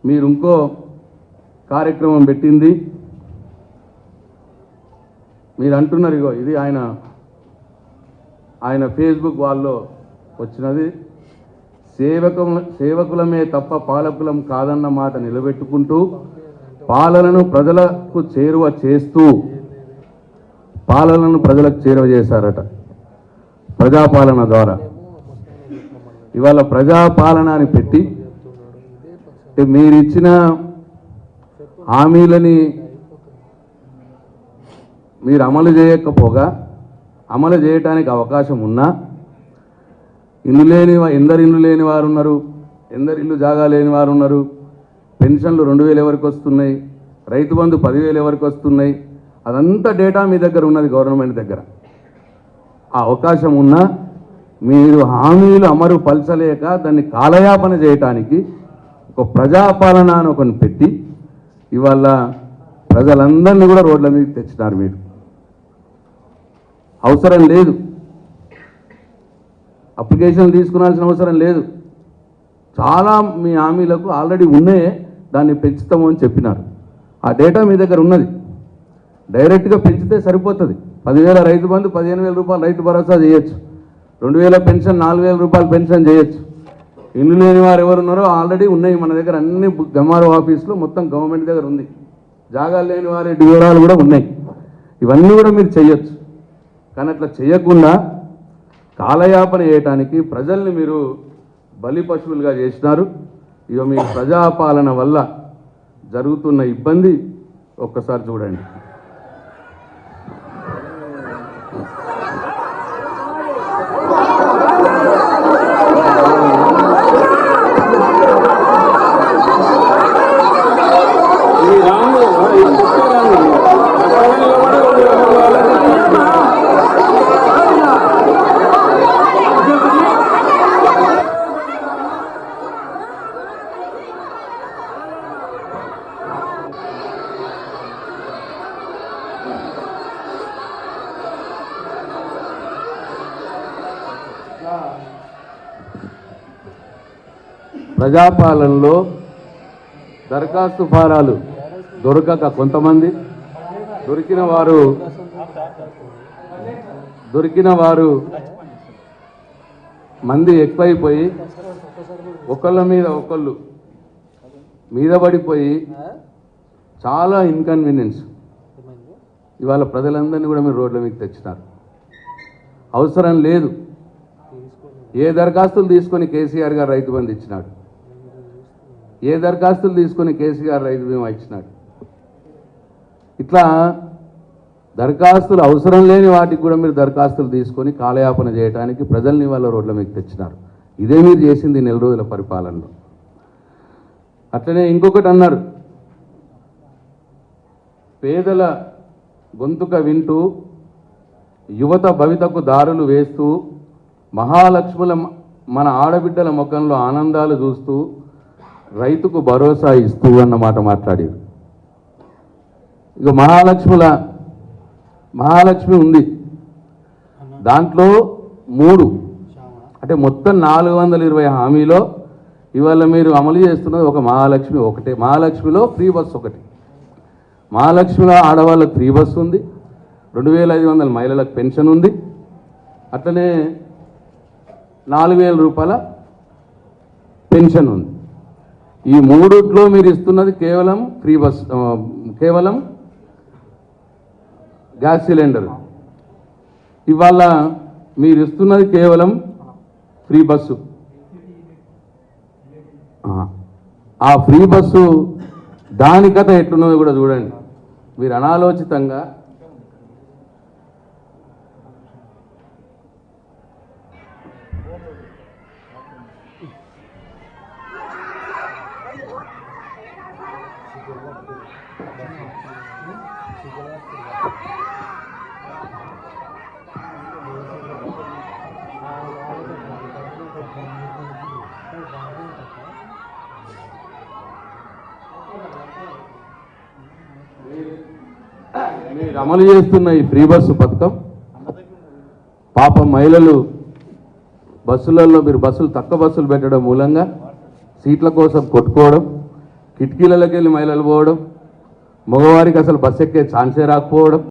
మీరు ఇంకో కార్యక్రమం పెట్టింది. మీరు అంటున్నారు ఇగో ఇది ఆయన ఫేస్బుక్ వాల్లో వచ్చినది. సేవకులమే తప్ప పాలకులం కాదన్న మాట నిలబెట్టుకుంటూ పాలనను ప్రజలకు చేరువ చేస్తూ పాలనను ప్రజలకు చేరువ చేశారట ప్రజాపాలన ద్వారా. ఇవాళ ప్రజాపాలన అని పెట్టి మీరిచ్చిన హామీలని మీరు అమలు చేయకపోగా అమలు చేయడానికి అవకాశం ఉన్నా ఎందరు ఇల్లు లేని వారు ఉన్నారు, ఎందరు ఇల్లు జాగా లేని వారు ఉన్నారు, పెన్షన్లు 2000 ఎవరికి వస్తున్నాయి, రైతు బంధు 10,000 ఎవరికి వస్తున్నాయి, అదంతా డేటా మీ దగ్గర ఉన్నది గవర్నమెంట్ దగ్గర. ఆ అవకాశం ఉన్నా మీరు హామీలు అమలు పలచలేక దాన్ని కాలయాపన చేయటానికి ఒక ప్రజాపాలన అని ఒకరిని పెట్టి ఇవాళ ప్రజలందరినీ కూడా రోడ్ల మీదకి తెచ్చినారు. మీరు అవసరం లేదు, అప్లికేషన్ తీసుకునాల్సిన అవసరం లేదు. చాలా మీ హామీలకు ఆల్రెడీ ఉన్నాయే, దాన్ని పెంచుతాము అని చెప్పినారు. ఆ డేటా మీ దగ్గర ఉన్నది. డైరెక్ట్గా పెంచితే సరిపోతుంది. 10,000 రైతు బంధు, 15,000 రూపాయలు రైతు భరోసా చేయొచ్చు, 2,000 పెన్షన్, 4,000 రూపాయలు పెన్షన్ చేయొచ్చు. ఇల్లు లేని వారు ఎవరున్నారో ఆల్రెడీ ఉన్నాయి మన దగ్గర, అన్ని ఎంఆర్ఓ ఆఫీసులో మొత్తం గవర్నమెంట్ దగ్గర ఉంది. జాగాలు లేని వారి వివరాలు కూడా ఉన్నాయి. ఇవన్నీ కూడా మీరు చేయొచ్చు. కానీ అట్లా చేయకుండా కాలయాపన చేయటానికి ప్రజల్ని మీరు బలి పశువులుగా చేసినారు. ఇక మీ ప్రజాపాలన వల్ల జరుగుతున్న ఇబ్బంది ఒక్కసారి చూడండి. ప్రజాపాలనలో దరఖాస్తు ఫారాలు దొరకక కొంతమంది, దొరికిన వారు మంది ఎక్కువైపోయి ఒకళ్ళ మీద ఒకళ్ళు మీద పడిపోయి చాలా ఇన్కన్వీనియన్స్. ఇవాళ ప్రజలందరినీ కూడా మీరు రోడ్ల మీకు తెచ్చినారు. అవసరం లేదు. ఏ దరఖాస్తులు తీసుకొని కేసీఆర్ గారు రైతు బంధు ఇచ్చినాడు, ఏ దరఖాస్తులు తీసుకొని కేసీఆర్ రైతు బీమా ఇచ్చినాడు. ఇట్లా దరఖాస్తులు అవసరం లేని వాటికి కూడా మీరు దరఖాస్తులు తీసుకొని కాలయాపన చేయడానికి ప్రజల్ని వాళ్ళ రోడ్ల మీకు తెచ్చినారు. ఇదే మీరు చేసింది 4 రోజుల పరిపాలనలో. అట్లనే ఇంకొకటి అన్నారు, పేదల గొంతుక వింటూ యువత భవితకు దారులు వేస్తూ మహాలక్ష్ముల మన ఆడబిడ్డల ముఖంలో ఆనందాలు చూస్తూ రైతుకు భరోసా ఇస్తూ అన్నమాట మాట్లాడారు. ఇక మహాలక్ష్మి ఉంది, దాంట్లో 3 అంటే మొత్తం 420 హామీలో ఇవాళ మీరు అమలు చేస్తున్నది ఒక మహాలక్ష్మి ఒకటే. మహాలక్ష్మిలో ఫ్రీ బస్సు ఒకటి, మహాలక్ష్మిలో ఆడవాళ్ళకు ఫ్రీ బస్సు ఉంది, 2,500 మహిళలకు పెన్షన్ ఉంది, అట్లనే 4,000 రూపాయల పెన్షన్ ఉంది. ఈ 3లో మీరు ఇస్తున్నది కేవలం ఫ్రీ బస్, కేవలం గ్యాస్ సిలిండర్. ఇవాళ మీరు ఇస్తున్నది కేవలం ఫ్రీ బస్సు. ఆ ఫ్రీ బస్సు దాని కథ ఎట్లున్నదో కూడా చూడండి. మీరు అనాలోచితంగా మీరు అమలు చేస్తున్న ఈ ఫ్రీ బస్సు పథకం పాపం మహిళలు బస్సులలో మీరు తక్కువ బస్సులు పెట్టడం మూలంగా సీట్ల కోసం కొట్టుకోవడం, కిటికీలలోకి వెళ్ళి మహిళలు పోవడం, మగవారికి అసలు బస్సు ఎక్కే ఛాన్సే రాకపోవడం,